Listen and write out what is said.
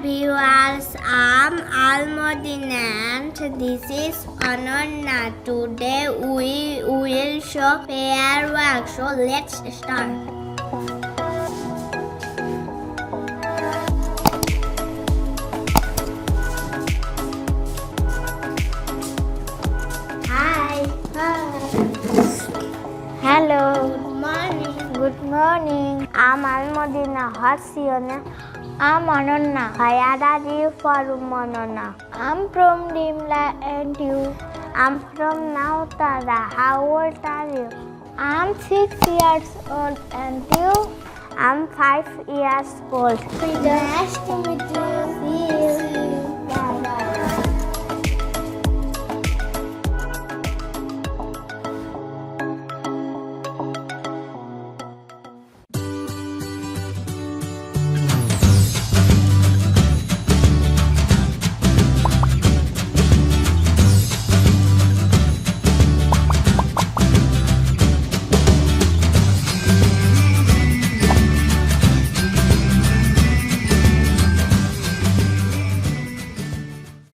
viewers, I'm Al Modina and this is Ononna. Today we will show fireworks. So let's start. Hi. Hello. Good morning. Good morning. I'm Al Modina. What's your name? I'm Ononna. Where are you from, Ononna? I'm from Dimla and you? I'm from Nowsin. How old are you? I'm 6 years old and you? I'm 5 years old. Nice to meet you. See you.